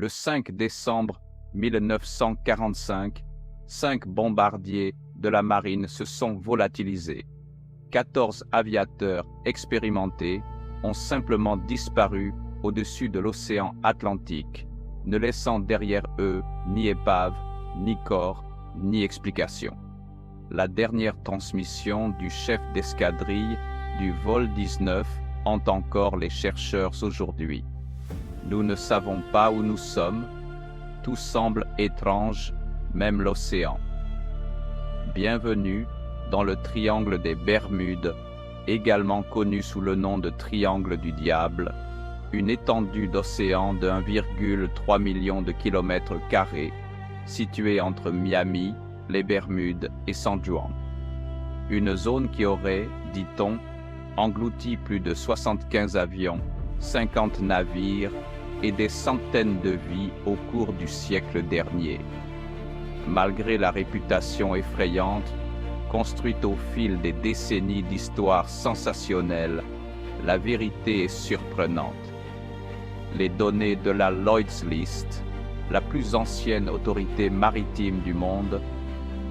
Le 5 décembre 1945, 5 bombardiers de la marine se sont volatilisés. 14 aviateurs expérimentés ont simplement disparu au-dessus de l'océan Atlantique, ne laissant derrière eux ni épave, ni corps, ni explication. La dernière transmission du chef d'escadrille du vol 19 hante encore les chercheurs aujourd'hui. Nous ne savons pas où nous sommes, tout semble étrange, même l'océan. Bienvenue dans le triangle des Bermudes, également connu sous le nom de triangle du diable, une étendue d'océan de 1,3 million de kilomètres carrés, située entre Miami, les Bermudes et San Juan. Une zone qui aurait, dit-on, englouti plus de 75 avions, 50 navires et des centaines de vies au cours du siècle dernier. Malgré la réputation effrayante, construite au fil des décennies d'histoires sensationnelles, la vérité est surprenante. Les données de la Lloyd's List, la plus ancienne autorité maritime du monde,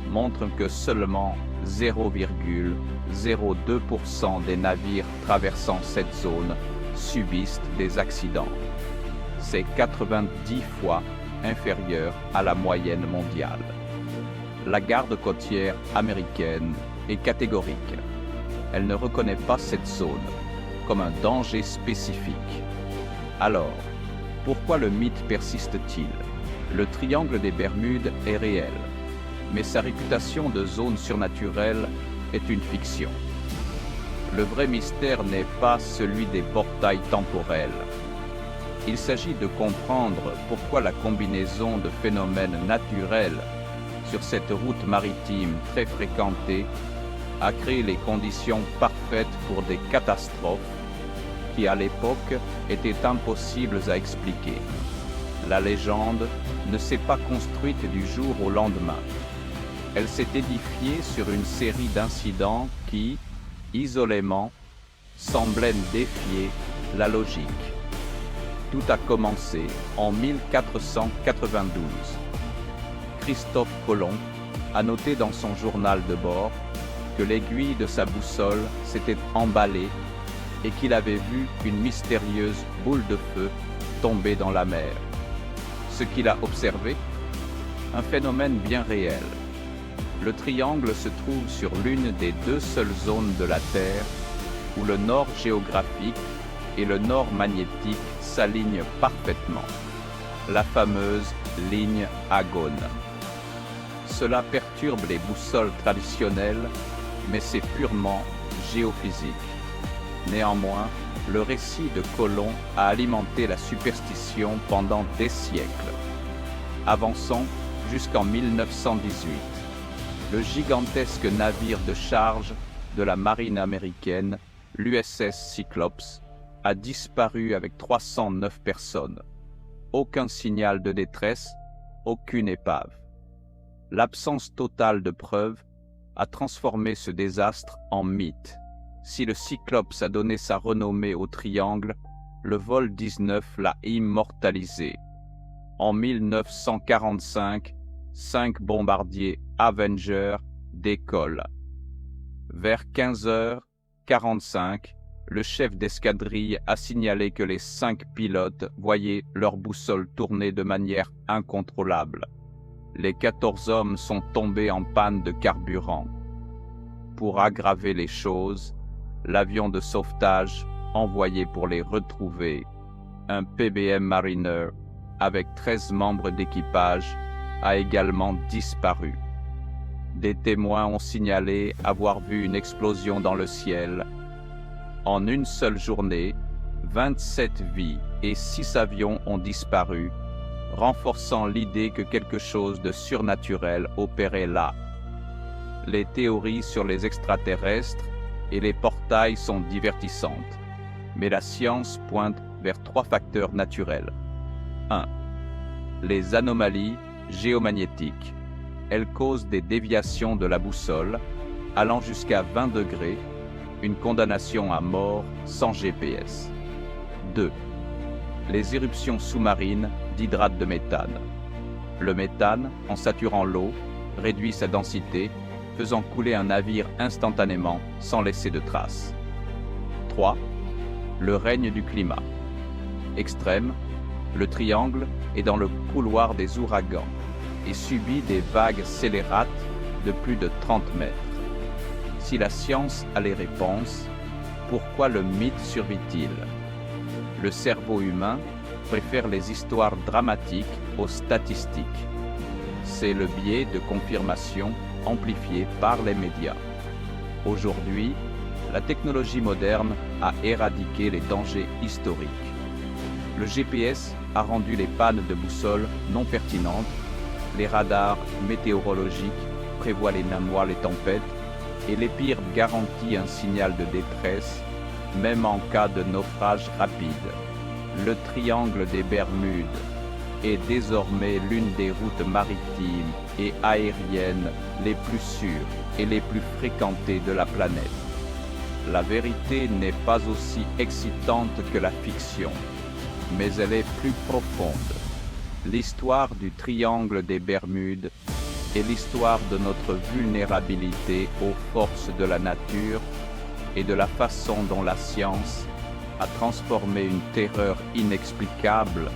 montrent que seulement 0,02% des navires traversant cette zone subissent des accidents. C'est 90 fois inférieur à la moyenne mondiale. La garde côtière américaine est catégorique. Elle ne reconnaît pas cette zone comme un danger spécifique. Alors, pourquoi le mythe persiste-t-il? Le triangle des Bermudes est réel, mais sa réputation de zone surnaturelle est une fiction. Le vrai mystère n'est pas celui des portails temporels. Il s'agit de comprendre pourquoi la combinaison de phénomènes naturels sur cette route maritime très fréquentée a créé les conditions parfaites pour des catastrophes qui, à l'époque, étaient impossibles à expliquer. La légende ne s'est pas construite du jour au lendemain. Elle s'est édifiée sur une série d'incidents qui, isolément, semblaient défier la logique. Tout a commencé en 1492. Christophe Colomb a noté dans son journal de bord que l'aiguille de sa boussole s'était emballée et qu'il avait vu une mystérieuse boule de feu tomber dans la mer. Ce qu'il a observé? Un phénomène bien réel. Le triangle se trouve sur l'une des deux seules zones de la Terre où le nord géographique et le nord magnétique s'alignent parfaitement. La fameuse ligne Agone. Cela perturbe les boussoles traditionnelles, mais c'est purement géophysique. Néanmoins, le récit de Colomb a alimenté la superstition pendant des siècles. Avançons jusqu'en 1918. Le gigantesque navire de charge de la marine américaine, l'USS Cyclops, a disparu avec 309 personnes. Aucun signal de détresse, aucune épave. L'absence totale de preuves a transformé ce désastre en mythe. Si le Cyclops a donné sa renommée au triangle, le vol 19 l'a immortalisé. En 1945, 5 bombardiers Avenger décollent. Vers 15h45, le chef d'escadrille a signalé que les 5 pilotes voyaient leur boussole tourner de manière incontrôlable. Les 14 hommes sont tombés en panne de carburant. Pour aggraver les choses, l'avion de sauvetage envoyé pour les retrouver, un PBM Mariner avec 13 membres d'équipage, a également disparu. Des témoins ont signalé avoir vu une explosion dans le ciel. En une seule journée, 27 vies et 6 avions ont disparu, renforçant l'idée que quelque chose de surnaturel opérait là. Les théories sur les extraterrestres et les portails sont divertissantes, mais la science pointe vers 3 facteurs naturels. 1. Les anomalies géomagnétiques. Elles causent des déviations de la boussole, allant jusqu'à 20 degrés, une condamnation à mort sans GPS. 2. les éruptions sous-marines d'hydrate de méthane. Le méthane, en saturant l'eau, réduit sa densité, faisant couler un navire instantanément sans laisser de traces. 3. Le règne du climat. Extrême, le triangle est dans le couloir des ouragans et subit des vagues scélérates de plus de 30 mètres. Si la science a les réponses, pourquoi le mythe survit-il? Le cerveau humain préfère les histoires dramatiques aux statistiques. C'est le biais de confirmation amplifié par les médias. Aujourd'hui, la technologie moderne a éradiqué les dangers historiques. Le GPS a rendu les pannes de boussole non pertinentes, les radars météorologiques prévoient les namois, les tempêtes, et l'EPIR garantit un signal de détresse, même en cas de naufrage rapide. Le triangle des Bermudes est désormais l'une des routes maritimes et aériennes les plus sûres et les plus fréquentées de la planète. La vérité n'est pas aussi excitante que la fiction, mais elle est plus profonde. L'histoire du triangle des Bermudes est l'histoire de notre vulnérabilité aux forces de la nature et de la façon dont la science a transformé une terreur inexplicable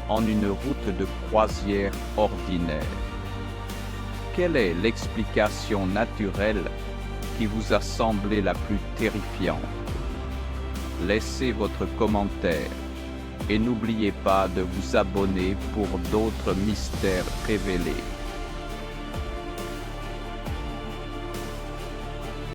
en une route de croisière ordinaire. Quelle est l'explication naturelle qui vous a semblé la plus terrifiante? Laissez votre commentaire et n'oubliez pas de vous abonner pour d'autres mystères révélés.